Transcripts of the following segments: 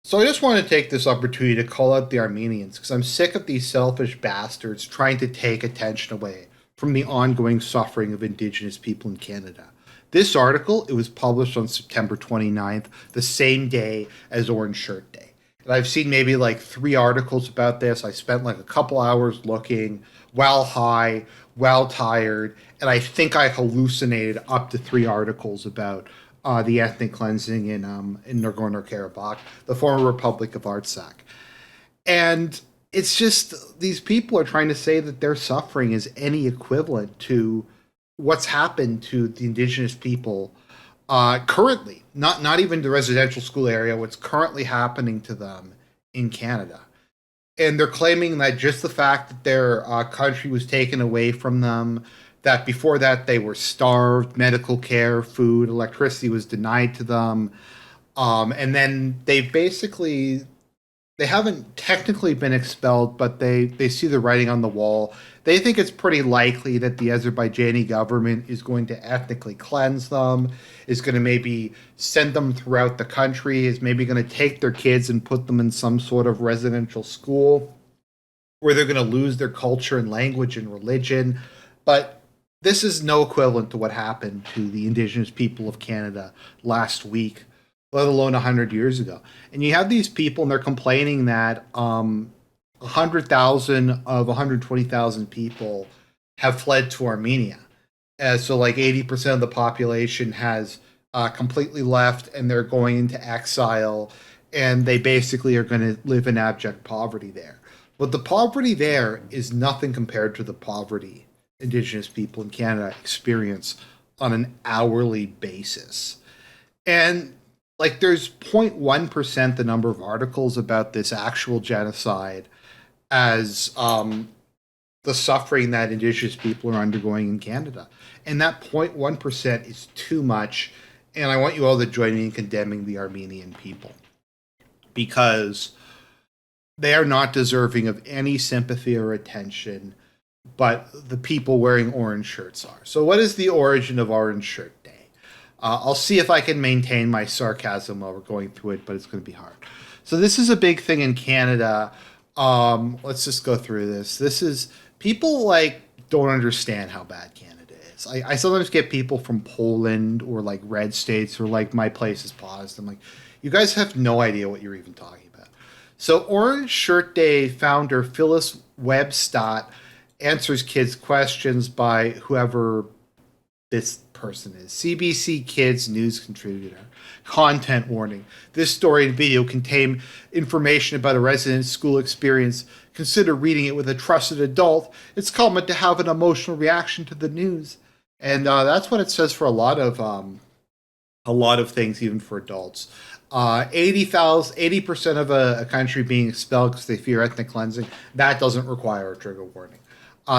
So I just want to take this opportunity to call out the Armenians because I'm sick of these selfish bastards trying to take attention away from the ongoing suffering of Indigenous people in Canada. This article, it was published on September 29th, the same day as Orange Shirt Day. And I've seen maybe like three articles about this. I spent like a couple hours looking, well high, well tired, and I think I hallucinated up to three articles about the ethnic cleansing in Nagorno-Karabakh, the former Republic of Artsakh. And it's just these people are trying to say that their suffering is any equivalent to what's happened to the indigenous people currently, not even the residential school area, what's currently happening to them in Canada. And they're claiming that just the fact that their country was taken away from them, that before that they were starved, medical care, food, electricity was denied to them, and then they haven't technically been expelled, but they see the writing on the wall. They think it's pretty likely that the Azerbaijani government is going to ethnically cleanse them, is going to maybe send them throughout the country, is maybe going to take their kids and put them in some sort of residential school where they're going to lose their culture and language and religion. But this is no equivalent to what happened to the Indigenous people of Canada last week, let alone 100 years ago. And you have these people, and they're complaining that 100,000 of 120,000 people have fled to Armenia. So, like 80% of the population has completely left, and they're going into exile, and they basically are going to live in abject poverty there. But the poverty there is nothing compared to the poverty Indigenous people in Canada experience on an hourly basis. And like there's 0.1% the number of articles about this actual genocide as the suffering that Indigenous people are undergoing in Canada. And that 0.1% is too much. And I want you all to join me in condemning the Armenian people because they are not deserving of any sympathy or attention, but the people wearing orange shirts are. So, what is the origin of Orange Shirt Day? I'll see if I can maintain my sarcasm while we're going through it, but it's going to be hard. So, this is a big thing in Canada. Let's just go through this. This is people like don't understand how bad Canada is. I sometimes get people from Poland or like red states or like my place is paused. I'm like, you guys have no idea what you're even talking about. So, Orange Shirt Day founder Phyllis Webstott answers kids' questions by whoever this person is. CBC Kids news contributor. Content warning. This story and video contain information about a resident's school experience. Consider reading it with a trusted adult. It's common to have an emotional reaction to the news. And that's what it says for a lot of things, even for adults. 80% of a country being expelled because they fear ethnic cleansing, that doesn't require a trigger warning.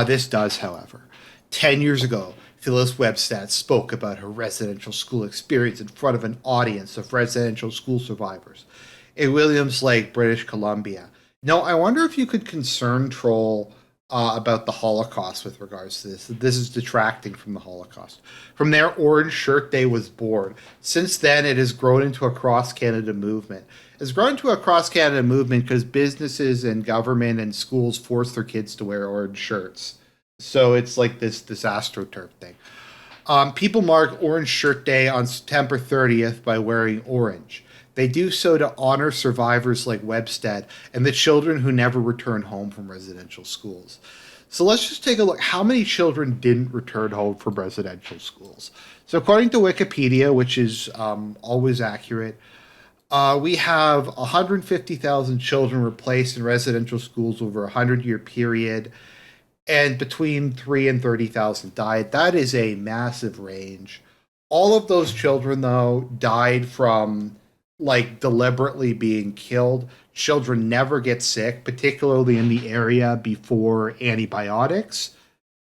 This does, however. 10 years ago, Phyllis Webstott spoke about her residential school experience in front of an audience of residential school survivors in Williams Lake, British Columbia. Now, I wonder if you could concern troll about the Holocaust with regards to this. This is detracting from the Holocaust. From there, Orange Shirt Day was born. Since then, it has grown into a cross-Canada movement. It's grown into a cross-Canada movement because businesses and government and schools force their kids to wear orange shirts. So it's like this AstroTurf thing. People mark Orange Shirt Day on September 30th by wearing orange. They do so to honor survivors like Webstead and the children who never return home from residential schools. So let's just take a look. How many children didn't return home from residential schools? So according to Wikipedia, which is always accurate, we have 150,000 children replaced in residential schools over a 100-year period, and between 3 and 30,000 died. That is a massive range. All of those children, though, died from like deliberately being killed. Children never get sick, particularly in the area before antibiotics.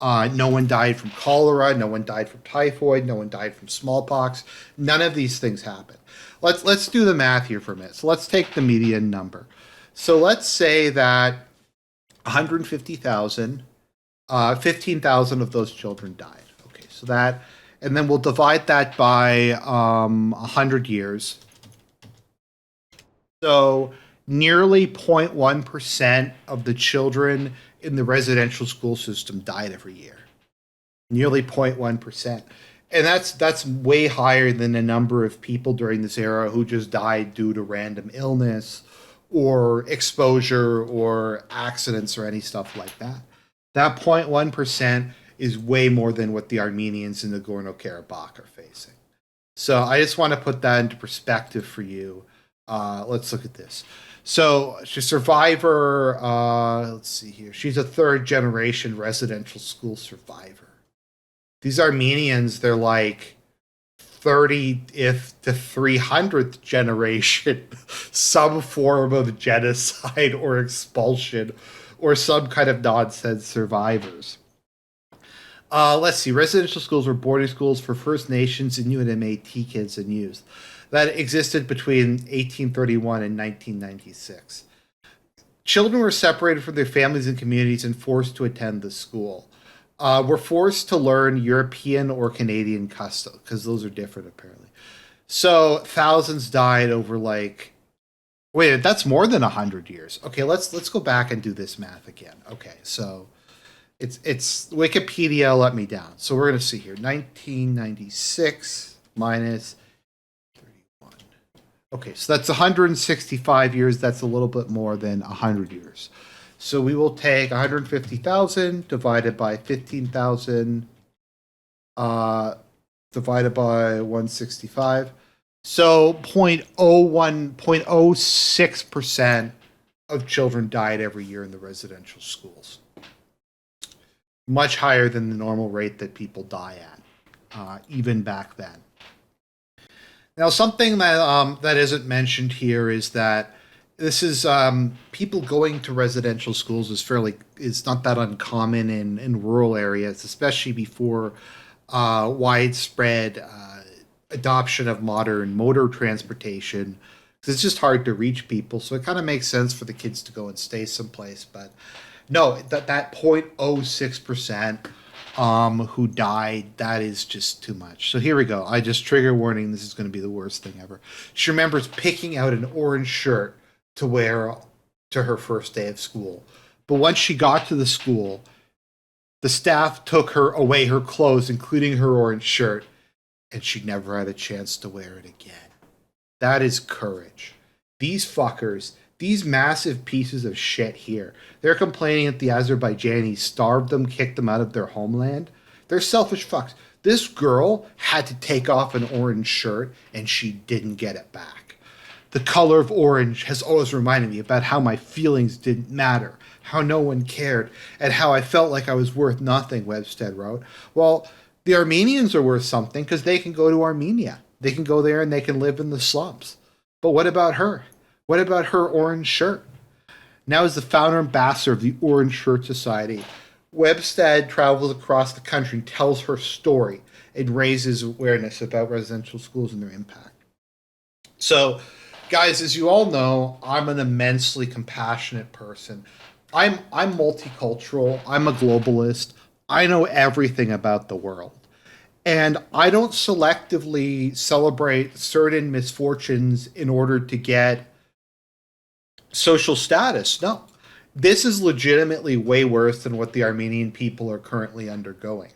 No one died from cholera. No one died from typhoid. No one died from smallpox. None of these things happened. Let's do the math here for a minute. So let's take the median number. So let's say that 150,000, 15,000 of those children died. Okay, so that, and then we'll divide that by 100 years. So nearly 0.1% of the children in the residential school system died every year. Nearly 0.1%. And that's way higher than the number of people during this era who just died due to random illness or exposure or accidents or any stuff like that. That 0.1% is way more than what the Armenians in Nagorno-Karabakh are facing. So I just want to put that into perspective for you. Let's look at this. So she's a survivor. Let's see here. She's a third generation residential school survivor. These Armenians, they're like 30th to 300th generation, some form of genocide or expulsion or some kind of nonsense survivors. Let's see. Residential schools were boarding schools for First Nations, Inuit, and Métis kids and youth that existed between 1831 and 1996. Children were separated from their families and communities and forced to attend the school. Were forced to learn European or Canadian customs because those are different apparently. So thousands died over like, wait, that's more than 100 years. Okay, let's go back and do this math again. Okay, so it's Wikipedia let me down. So we're gonna see here, 1996 minus 31. Okay, so that's 165 years. That's a little bit more than 100 years. So we will take 150,000 divided by 15,000 divided by 165. So 0.06% of children died every year in the residential schools. Much higher than the normal rate that people die at, even back then. Now, something that isn't mentioned here is that this is people going to residential schools is not that uncommon in rural areas, especially before widespread adoption of modern motor transportation. Because it's just hard to reach people, so it kind of makes sense for the kids to go and stay someplace. But no, that 0.06% who died, that is just too much. So here we go. I just trigger warning. This is going to be the worst thing ever. She remembers picking out an orange shirt to wear to her first day of school. But once she got to the school, the staff took her away her clothes, including her orange shirt, and she never had a chance to wear it again. That is courage. These fuckers, these massive pieces of shit here, they're complaining that the Azerbaijanis starved them, kicked them out of their homeland. They're selfish fucks. This girl had to take off an orange shirt, and she didn't get it back. The color of orange has always reminded me about how my feelings didn't matter, how no one cared, and how I felt like I was worth nothing, Webstead wrote. Well, the Armenians are worth something because they can go to Armenia. They can go there and they can live in the slums. But what about her? What about her orange shirt? Now, as the founder ambassador of the Orange Shirt Society, Webstead travels across the country and tells her story and raises awareness about residential schools and their impact. So, guys, as you all know, I'm an immensely compassionate person. I'm multicultural. I'm a globalist. I know everything about the world. And I don't selectively celebrate certain misfortunes in order to get social status. No. This is legitimately way worse than what the Armenian people are currently undergoing.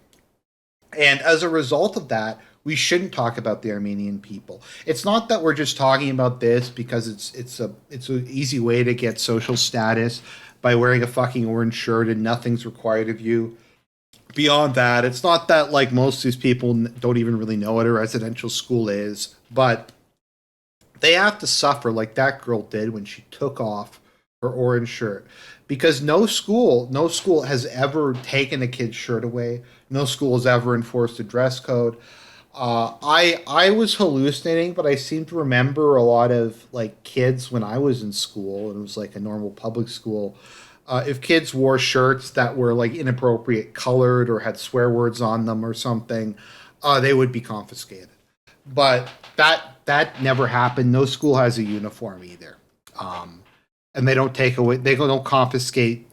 And as a result of that, we shouldn't talk about the Armenian people. It's not that we're just talking about this because it's an easy way to get social status by wearing a fucking orange shirt and nothing's required of you. Beyond that, it's not that like most of these people don't even really know what a residential school is, but they have to suffer like that girl did when she took off her orange shirt. Because no school has ever taken a kid's shirt away. No school has ever enforced a dress code. I was hallucinating, but I seem to remember a lot of like kids when I was in school, and it was like a normal public school. If kids wore shirts that were like inappropriate colored or had swear words on them or something, they would be confiscated. But that never happened. No school has a uniform either, and they don't take away. They don't confiscate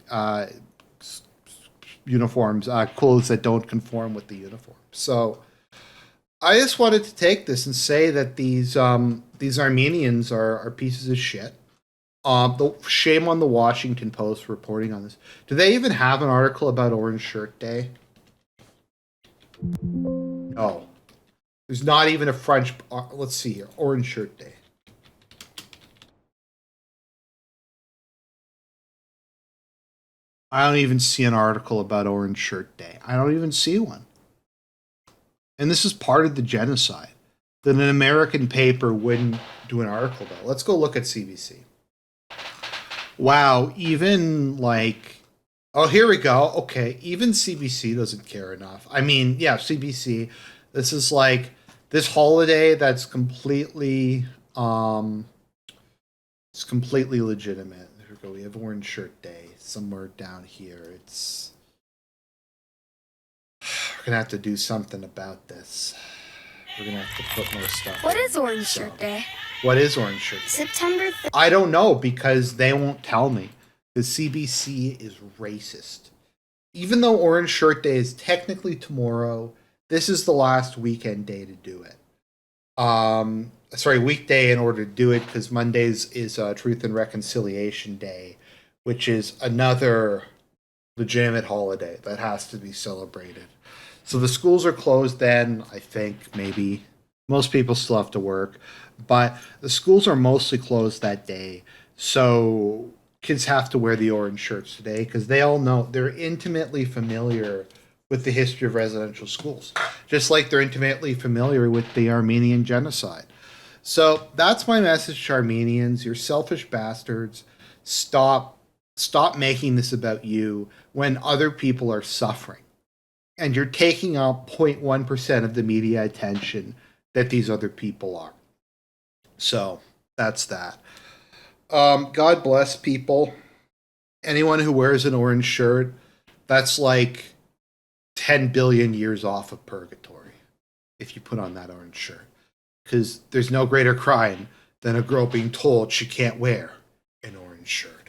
uniforms, clothes that don't conform with the uniform. So I just wanted to take this and say that these Armenians are pieces of shit. The shame on the Washington Post reporting on this. Do they even have an article about Orange Shirt Day? No. There's not even a French. Let's see here. Orange Shirt Day. I don't even see an article about Orange Shirt Day. I don't even see one. And this is part of the genocide that an American paper wouldn't do an article about. Let's go look at CBC. Wow, even like, oh, here we go. Okay, even CBC doesn't care enough. I mean, yeah, CBC. This is like this holiday that's completely, it's completely legitimate. There we go. We have Orange Shirt Day somewhere down here. It's we're gonna have to do something about this. We're gonna have to put more stuff. What is Orange Shirt Day? What is Orange Shirt Day? September 3rd. I don't know because they won't tell me. The CBC is racist. Even though Orange Shirt Day is technically tomorrow, this is the last weekend day to do it. Sorry, weekday in order to do it because Mondays is Truth and Reconciliation Day, which is another legitimate holiday that has to be celebrated. So the schools are closed then, I think, maybe. Most people still have to work, but the schools are mostly closed that day. So kids have to wear the orange shirts today because they all know they're intimately familiar with the history of residential schools, just like they're intimately familiar with the Armenian genocide. So that's my message to Armenians. You're selfish bastards. Stop making this about you when other people are suffering. And you're taking up 0.1% of the media attention that these other people are. So that's that. God bless people. Anyone who wears an orange shirt, that's like 10 billion years off of purgatory if you put on that orange shirt. Because there's no greater crime than a girl being told she can't wear an orange shirt.